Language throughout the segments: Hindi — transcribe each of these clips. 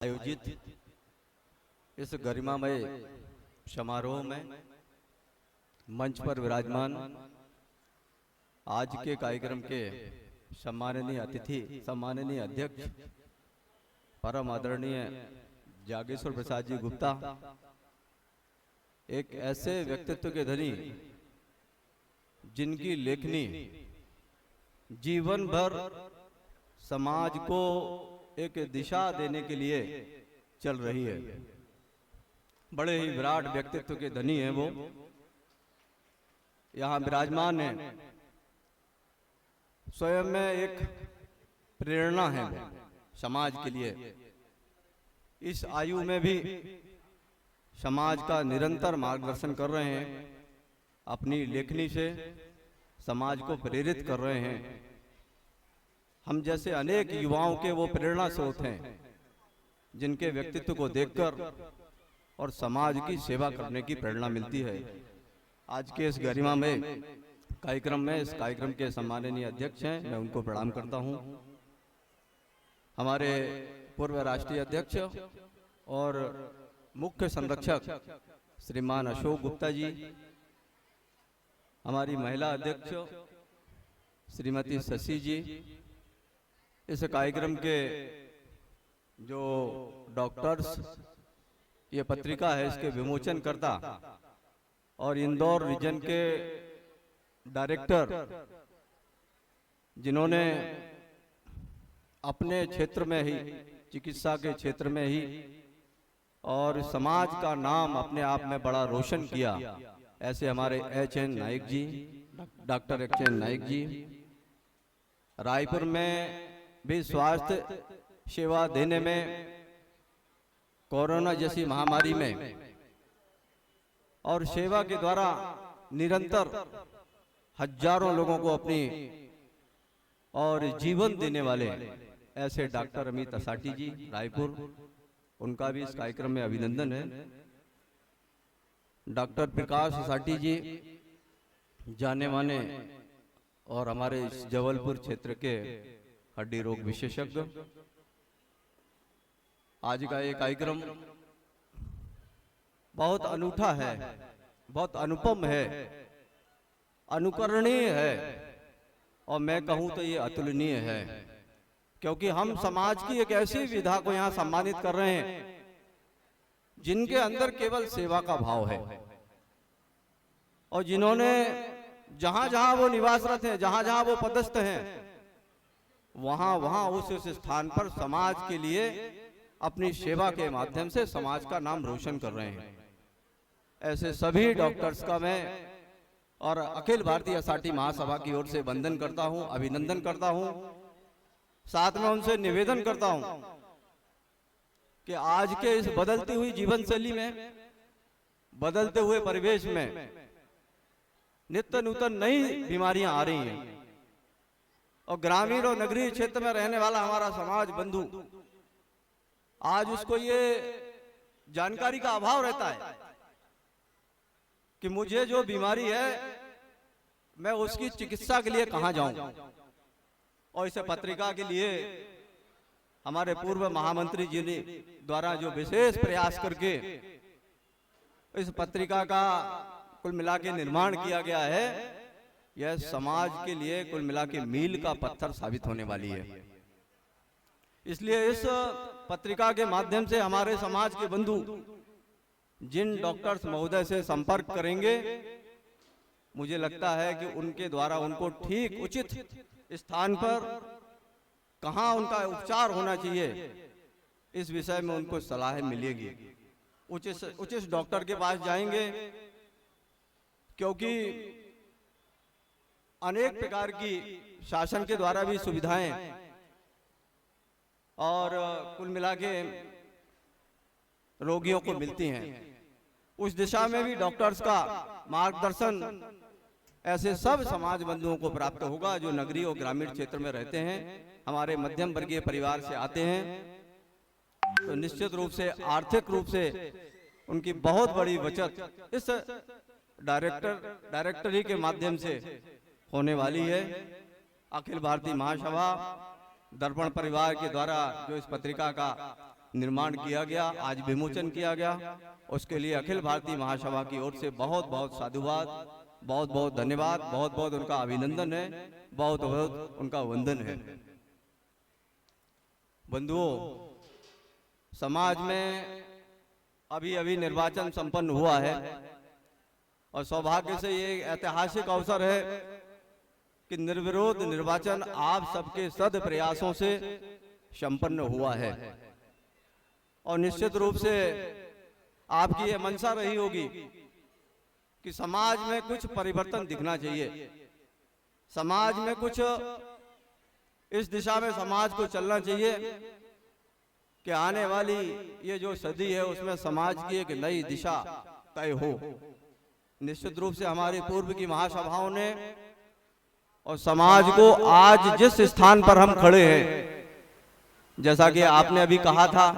आयोजित इस गरिमामय समारोह में मंच पर विराजमान आज के कार्यक्रम के सम्माननीय अतिथि, सम्माननीय अध्यक्ष, परम आदरणीय जागेश्वर प्रसाद जी गुप्ता, एक ऐसे व्यक्तित्व के धनी जिनकी लेखनी जीवन भर समाज को एक दिशा देने के लिए चल रही है। बड़े ही विराट व्यक्तित्व के धनी हैं वो, यहाँ विराजमान है। स्वयं में एक प्रेरणा है समाज के लिए। इस आयु में भी समाज का निरंतर मार्गदर्शन कर रहे हैं, अपनी लेखनी से समाज को प्रेरित कर रहे हैं। हम जैसे अनेक युवाओं के वो प्रेरणा स्रोत हैं, जिनके व्यक्तित्व को देखकर और समाज की सेवा करने की प्रेरणा मिलती है। आज के इस गरिमा में कार्यक्रम में इस कार्यक्रम के सम्माननीय अध्यक्ष हैं, मैं उनको प्रणाम करता हूं। हमारे पूर्व राष्ट्रीय अध्यक्ष और मुख्य संरक्षक श्रीमान अशोक गुप्ता जी, हमारी महिला अध्यक्ष श्रीमती शशि जी, इस कार्यक्रम के जो डॉक्टर्स, ये पत्रिका है इसके विमोचन करता और इंदौर रीजन के डायरेक्टर, जिन्होंने अपने क्षेत्र में ही, चिकित्सा के क्षेत्र में ही और समाज का नाम अपने आप में बड़ा रोशन किया, ऐसे हमारे एच.एन. नाइक जी, डॉक्टर एच.एन. नाइक जी, रायपुर में भी स्वास्थ्य सेवा देने में कोरोना जैसी महामारी में और सेवा के द्वारा निरंतर हजारों लोगों को अपनी और जीवन देने वाले ऐसे डॉक्टर अमित असाटी जी रायपुर, उनका भी इस कार्यक्रम में अभिनंदन है। डॉक्टर प्रकाश असाटी जी, जाने माने और हमारे इस जबलपुर क्षेत्र के हड्डी रोग विशेषज्ञ। आज का ये कार्यक्रम बहुत अनूठा है, बहुत अनुपम है, अनुकरणीय है और मैं कहूं तो ये अतुलनीय है, क्योंकि हम समाज की एक ऐसी विधा को यहाँ सम्मानित कर रहे हैं जिनके अंदर केवल सेवा का भाव है और जिन्होंने जहां जहां वो निवासरत हैं, जहां जहां वो पदस्थ हैं, वहां वहां उस स्थान पर समाज के लिए अपनी सेवा के माध्यम से समाज का नाम रोशन कर रहे हैं। ऐसे सभी डॉक्टर्स का मैं और अखिल भारतीय असाटी महासभा की ओर से वंदन करता हूं, अभिनंदन करता हूं। साथ में उनसे निवेदन करता हूं कि आज के इस बदलती हुई जीवन शैली में, बदलते हुए परिवेश में नित्य नूतन नई बीमारियां आ रही हैं और ग्रामीण और नगरीय क्षेत्र में रहने वाला हमारा समाज बंधु आज उसको ये जानकारी का अभाव रहता है कि मुझे जो बीमारी है मैं उसकी चिकित्सा के लिए कहां जाऊं। और इस पत्रिका के लिए हमारे पूर्व महामंत्री जी ने द्वारा जो विशेष प्रयास करके इस पत्रिका का कुल मिला के निर्माण किया गया है, यह समाज के लिए कुल मिला के मील का पत्थर साबित होने वाली है। इसलिए इस पत्रिका के माध्यम से हमारे समाज के बंधु जिन डॉक्टर्स महोदय से संपर्क करेंगे, मुझे लगता है कि उनके द्वारा उनको ठीक उचित स्थान पर कहां उनका उपचार होना चाहिए, इस विषय में उनको सलाह मिलेगी। उचित डॉक्टर के पास जाएंगे, क्योंकि अनेक प्रकार की शासन के द्वारा भी सुविधाएं और कुल मिला के रोगियों को मिलती हैं। उस दिशा में भी डॉक्टर्स का मार्गदर्शन ऐसे सब समाज बंधुओं को प्राप्त होगा जो नगरीय और ग्रामीण क्षेत्र में रहते हैं, हमारे मध्यम वर्गीय परिवार से आते हैं, तो निश्चित रूप से आर्थिक रूप से उनकी बहुत बड़ी बचत इस डायरेक्टरी के माध्यम से होने वाली है। अखिल भारतीय महासभा दर्पण परिवार के द्वारा जो इस पत्रिका का निर्माण किया गया, आज विमोचन किया गया। उसके लिए अखिल भारतीय महासभा की ओर से बहुत बहुत साधुवाद, बहुत बहुत धन्यवाद, बहुत बहुत उनका अभिनंदन है, बहुत बहुत उनका वंदन है। बंधुओं, समाज में अभी अभी निर्वाचन संपन्न हुआ है और सौभाग्य से ये ऐतिहासिक अवसर है कि निर्विरोध निर्वाचन आप सबके सद प्रयासों से संपन्न हुआ है। और निश्चित रूप से आपकी ये मंशा रही होगी कि समाज में कुछ परिवर्तन दिखना चाहिए, समाज में कुछ इस दिशा में समाज को चलना चाहिए कि आने वाली ये जो सदी है उसमें समाज की एक नई दिशा तय हो। निश्चित रूप से हमारी पूर्व की महासभाओं ने और समाज को आज जिस स्थान पर हम खड़े हैं, जैसा कि आपने अभी कहा था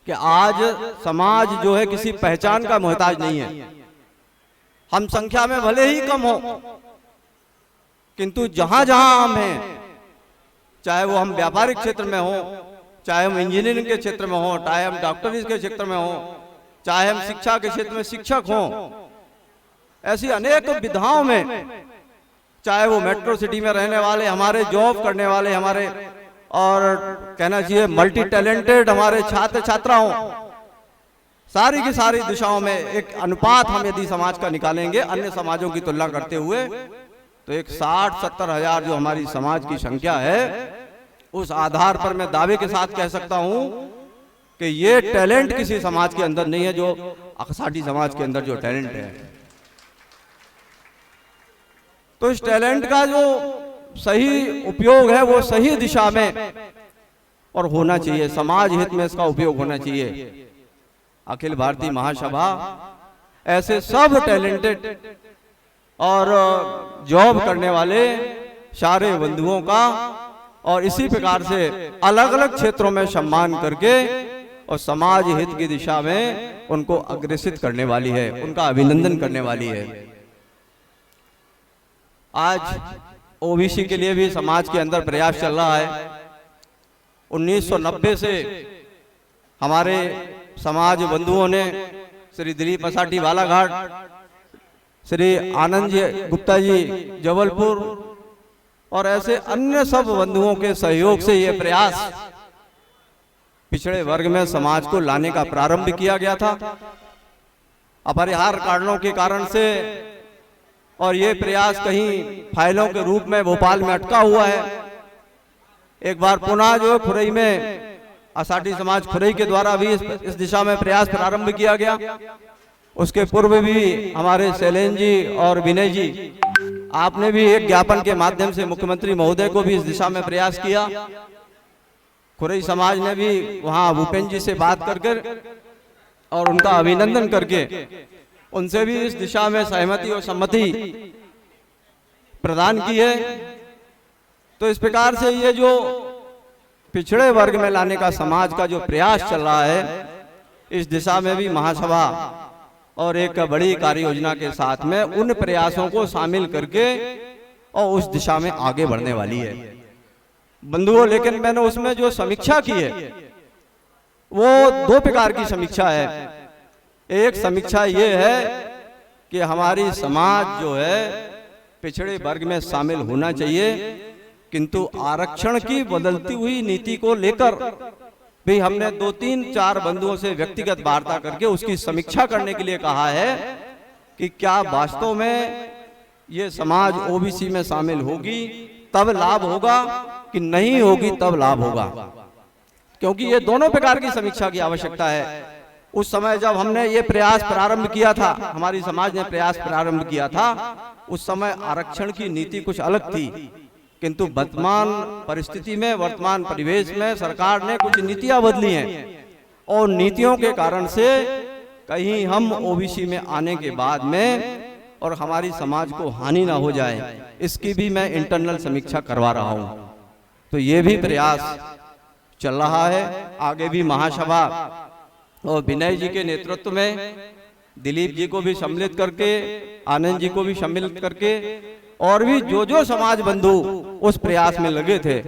कि आज समाज जो है किसी पहचान का मोहताज नहीं है। हम संख्या में भले ही कम हो, किंतु जहां जहां हम हैं, चाहे वो हम व्यापारिक क्षेत्र में हो, चाहे हम इंजीनियरिंग के क्षेत्र में हो, चाहे हम डॉक्टरी के क्षेत्र में हो, चाहे हम शिक्षा के क्षेत्र में शिक्षक हो, ऐसी अनेक विधाओं में, चाहे वो मेट्रो सिटी में रहने वाले हमारे, जॉब करने वाले हमारे, और कहना चाहिए मल्टी टैलेंटेड हमारे छात्र छात्रा हो, सारी की सारी दिशाओं में एक अनुपात हम यदि समाज का निकालेंगे अन्य समाजों की तुलना करते हुए, तो एक 60-70 हजार जो हमारी समाज की संख्या है, उस आधार पर मैं दावे के साथ कह सकता हूं कि ये टैलेंट किसी समाज के अंदर नहीं है जो अकसाटी समाज के अंदर जो टैलेंट है। तो इस टैलेंट का जो सही उपयोग है वो सही दिशा में और होना चाहिए, समाज हित में इसका उपयोग होना चाहिए। अखिल भारतीय महासभा ऐसे सब टैलेंटेड और जॉब करने वाले सारे बंधुओं का और इसी प्रकार से अलग अलग क्षेत्रों में सम्मान करके और समाज हित की दिशा में उनको अग्रेसित करने वाली है, उनका अभिनंदन करने वाली है। आज ओबीसी के लिए भी समाज के अंदर प्रयास चल रहा है। 1990 से हमारे समाज बंधुओं ने श्री दिलीप मसाटी बालाघाट, श्री आनंद जी गुप्ता जी जबलपुर और ऐसे अन्य सब बंधुओं के सहयोग से ये प्रयास पिछड़े वर्ग में समाज को लाने का प्रारंभ किया गया था। अपरिहार्य कारणों के कारण से और ये प्रयास कहीं फाइलों के रूप में भोपाल में अटका हुआ है। एक बार पुनः जो खुरई में आसाटी समाज खुरई के द्वारा भी इस दिशा में प्रयास प्रारंभ किया गया। उसके पूर्व भी हमारे शैलेन जी और विनय जी, आपने भी एक ज्ञापन के माध्यम से मुख्यमंत्री महोदय को भी इस दिशा में प्रयास किया। खुरई समाज ने भी वहां भूपेंद्र जी से बात करके और उनका अभिनंदन करके उनसे भी इस दिशा में सहमति और सम्मति प्रदान की है। तो इस प्रकार से ये जो पिछड़े वर्ग में लाने का समाज का जो प्रयास चल रहा है, इस दिशा में भी महासभा और एक बड़ी कार्य योजना के साथ में उन प्रयासों को शामिल करके और उस दिशा में आगे बढ़ने वाली है। बंधुओं, लेकिन मैंने उसमें जो समीक्षा की है वो 2 प्रकार की समीक्षा है। एक समीक्षा ये है कि हमारी समाज जो है पिछड़े वर्ग में शामिल होना चाहिए, किंतु आरक्षण की बदलती हुई नीति को लेकर भी हमने 2-3-4 बंधुओं से व्यक्तिगत वार्ता करके उसकी समीक्षा करने के लिए कहा है कि क्या वास्तव में ये समाज ओबीसी में शामिल होगी तब लाभ होगा कि नहीं होगी तब लाभ होगा, क्योंकि ये दोनों प्रकार की समीक्षा की आवश्यकता है। उस समय जब हमने ये प्रयास प्रारंभ किया था, हमारी समाज ने प्रयास प्रारंभ किया था, उस समय आरक्षण की नीति कुछ अलग थी, किंतु वर्तमान परिस्थिति में, वर्तमान परिवेश में सरकार ने कुछ नीतियां बदली हैं और नीतियों के कारण से कहीं हम ओबीसी में आने के बाद में और हमारी समाज को हानि ना हो जाए, इसकी भी मैं इंटरनल समीक्षा करवा रहा हूं। तो ये भी प्रयास चल रहा है। आगे भी महासभा और विनय जी के नेतृत्व में दिलीप जी को भी सम्मिलित करके, आनंद जी को भी सम्मिलित करके और भी जो समाज बंधु उस प्रयास में लगे थे,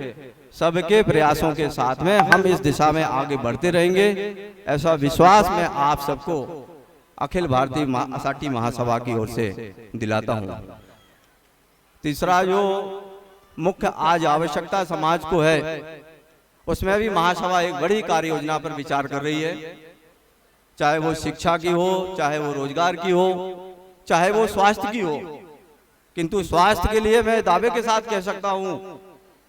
सबके प्रयासों के साथ में हम इस दिशा में आगे बढ़ते रहेंगे, ऐसा विश्वास मैं आप सबको अखिल भारतीय असाटी महासभा की ओर से दिलाता हूं। तीसरा जो मुख्य आज आवश्यकता समाज को है, उसमें भी महासभा एक बड़ी कार्य योजना पर विचार कर रही है, चाहे वो शिक्षा की हो, चाहे वो रोजगार की हो, चाहे वो स्वास्थ्य की हो। किंतु स्वास्थ्य के लिए मैं दावे के साथ कह सकता हूं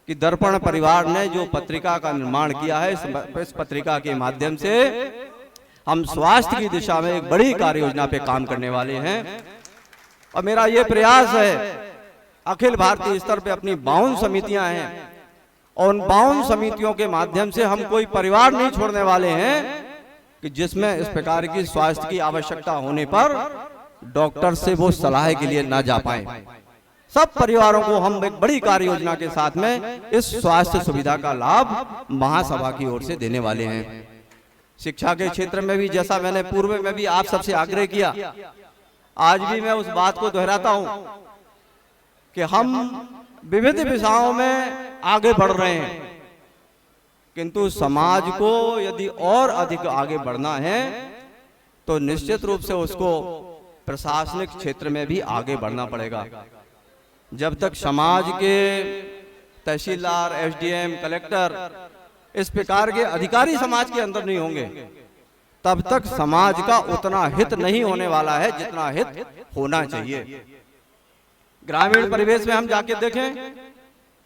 कि दर्पण परिवार ने जो पत्रिका का निर्माण किया है, इस पत्रिका के माध्यम से हम स्वास्थ्य की दिशा में एक बड़ी कार्य योजना पे काम करने वाले हैं। और मेरा ये प्रयास है, अखिल भारतीय स्तर पे अपनी 52 समितियां हैं और उन 52 समितियों के माध्यम से हम कोई परिवार नहीं छोड़ने वाले हैं कि जिसमें इस प्रकार की स्वास्थ्य की आवश्यकता होने पर डॉक्टर से वो सलाह के लिए ना जा पाए। सब परिवारों को हम एक बड़ी कार्य योजना के साथ में इस स्वास्थ्य सुविधा का लाभ महासभा की ओर से देने वाले हैं। शिक्षा के क्षेत्र में भी, जैसा मैंने पूर्व में भी आप सबसे आग्रह किया, आज भी मैं उस बात को दोहराता हूं कि हम विविध दिशाओं में आगे बढ़ रहे हैं, किंतु समाज को यदि और अधिक आगे बढ़ना है तो निश्चित रूप से उसको प्रशासनिक क्षेत्र में भी आगे बढ़ना पड़ेगा। जब तक समाज के तहसीलदार, एसडीएम, कलेक्टर इस प्रकार के अधिकारी समाज के अंदर नहीं होंगे, तब तक समाज का उतना हित नहीं होने वाला है जितना हित होना चाहिए। ग्रामीण परिवेश में हम जाके देखें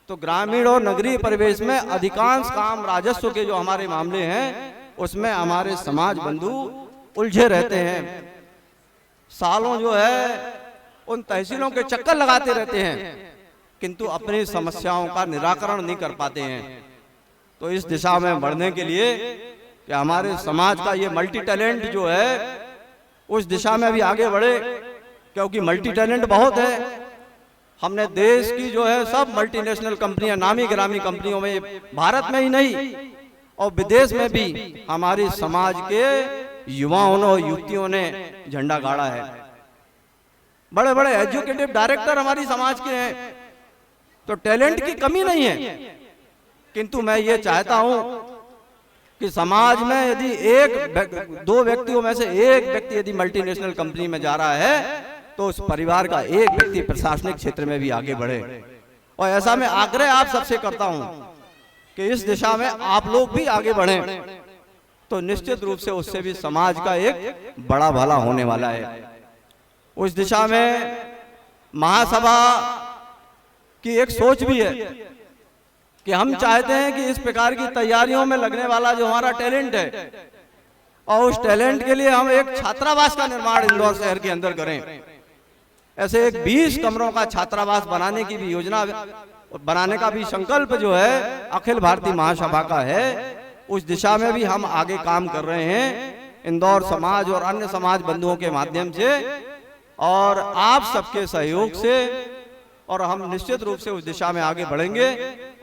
तो ग्रामीण और नगरीय परिवेश में अधिकांश काम राजस्व के जो हमारे मामले हैं उसमें हमारे समाज बंधु उलझे रहते हैं। सालों जो है उन तहसीलों के चक्कर लगाते रहते हैं, किंतु अपनी समस्याओं का निराकरण नहीं कर पाते हैं। तो इस दिशा में बढ़ने के लिए कि हमारे समाज का ये मल्टी टैलेंट जो है उस दिशा में भी आगे बढ़े, क्योंकि मल्टी टैलेंट बहुत है। हमने देश की जो है सब मल्टीनेशनल कंपनियां, नामी गिरामी कंपनियों में, भारत में ही नहीं और विदेश में भी हमारी समाज के युवाओं और युवतियों ने झंडा गाड़ा है। बड़े बड़े एजुकेटिव डायरेक्टर हमारी समाज के हैं, तो टैलेंट की कमी नहीं है। किंतु मैं ये चाहता हूं कि समाज में यदि दो व्यक्तियों में से एक व्यक्ति यदि मल्टीनेशनल कंपनी में जा रहा है तो उस परिवार का एक व्यक्ति प्रशासनिक क्षेत्र में भी आगे बढ़े। और ऐसा मैं आग्रह आप सबसे करता हूं कि इस दिशा में आप लोग भी आगे बढ़ें, तो निश्चित रूप से उससे भी समाज का एक बड़ा भला होने वाला है। उस दिशा में महासभा की एक सोच भी है कि हम चाहते हैं कि इस प्रकार की तैयारियों में लगने वाला जो हमारा टैलेंट है, और उस टैलेंट के लिए हम एक छात्रावास का निर्माण इंदौर शहर के अंदर करें। ऐसे एक 20 कमरों का छात्रावास बनाने की भी योजना, बनाने का भी संकल्प जो है अखिल भारतीय महासभा का है। उस दिशा में भी हम आगे काम कर रहे हैं इंदौर समाज और अन्य समाज बंधुओं के माध्यम से और आप सबके सहयोग से, और हम निश्चित रूप से उस दिशा में आगे बढ़ेंगे।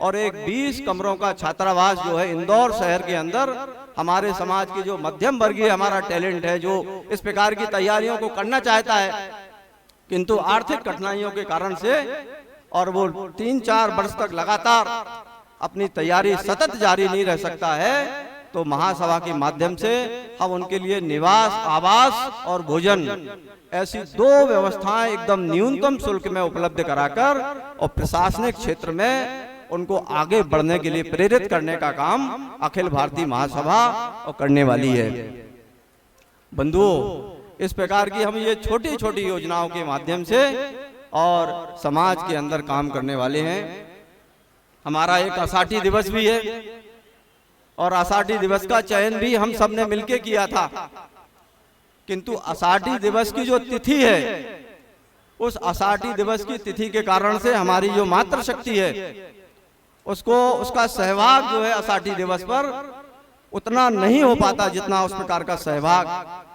और एक 20 कमरों का छात्रावास जो है इंदौर शहर के अंदर हमारे समाज की जो मध्यम वर्गीय हमारा टैलेंट है, जो इस प्रकार की तैयारियों को करना चाहता है किंतु आर्थिक कठिनाइयों के कारण से, और वो 3-4 वर्ष तक लगातार अपनी तैयारी सतत जारी नहीं रह सकता है, तो महासभा के माध्यम से हम उनके लिए निवास, आवास और भोजन ऐसी 2 व्यवस्थाएं एकदम न्यूनतम शुल्क में उपलब्ध कराकर और प्रशासनिक क्षेत्र में उनको आगे बढ़ने के लिए प्रेरित करने का काम अखिल भारतीय महासभा और करने वाली है। बंधुओं, इस प्रकार की हम ये छोटी छोटी योजनाओं के माध्यम से और समाज के अंदर काम करने वाले हैं। हमारा एक आषाढ़ी दिवस भी है और आषाढ़ी दिवस का चयन भी हम सब ने मिलकर किया था, किंतु आषाढ़ी दिवस की जो तिथि है, उस आषाढ़ी दिवस की तिथि के कारण से हमारी जो मातृशक्ति है उसका सहभाग जो है आषाढ़ी दिवस पर उतना नहीं हो पाता जितना उस प्रकार का सहभाग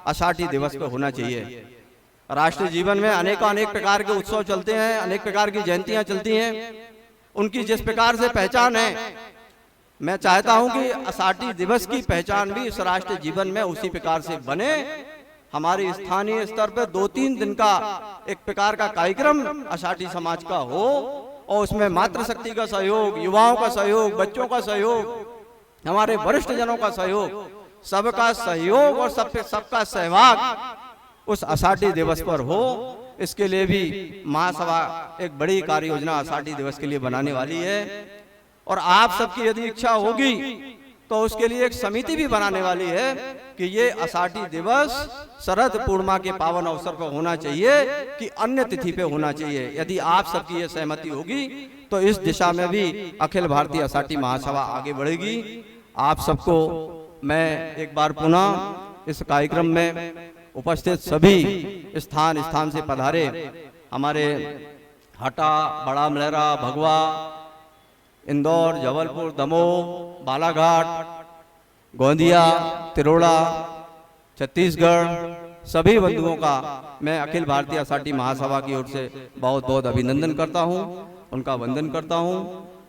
आषाढ़ी दिवस पर होना चाहिए। राष्ट्रीय जीवन में अनेक प्रकार के उत्सव चलते हैं, अनेक प्रकार की जयंतियां चलती हैं, उनकी जिस प्रकार से पहचान है, मैं चाहता हूं कि आषाढ़ी दिवस की पहचान भी इस राष्ट्रीय जीवन में उसी प्रकार से बने। हमारे स्थानीय स्तर पर 2-3 दिन का एक प्रकार का कार्यक्रम आषाढ़ी समाज का हो और उसमें मातृशक्ति का सहयोग, युवाओं का सहयोग, बच्चों का सहयोग, हमारे वरिष्ठ जनों का सहयोग, सबका सहयोग और सबका सहभाग उस आषाढ़ी दिवस पर हो, इसके लिए भी महासभा एक बड़ी कार्य योजना आषाढ़ी दिवस के लिए बनाने वाली है। और आप सबकी यदि इच्छा होगी तो उसके लिए एक समिति भी बनाने वाली है कि ये आषाढ़ी दिवस शरद पूर्णिमा के पावन अवसर पर होना चाहिए कि अन्य तिथि पे होना चाहिए। यदि आप सबकी ये सहमति होगी तो इस दिशा में भी अखिल भारतीय आषाढ़ी महासभा आगे बढ़ेगी। आप सबको मैं एक बार पुनः इस कार्यक्रम में उपस्थित सभी स्थान से पधारे हमारे हटा, बड़ा मलहरा, भगवा, इंदौर, जबलपुर, दमोह, बालाघाट, गोंदिया, तिरोड़ा, छत्तीसगढ़, सभी बंधुओं का मैं अखिल भारतीय आषाढ़ी महासभा की ओर से बहुत बहुत अभिनंदन करता हूं, उनका वंदन करता हूं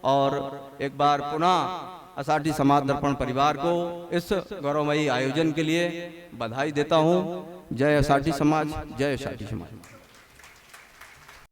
और एक बार पुनः आषाढ़ी समाज दर्पण परिवार को इस गौरवमयी आयोजन के लिए बधाई देता हूं। जय आषाढ़ी समाज, जय आषाढ़ी समाज।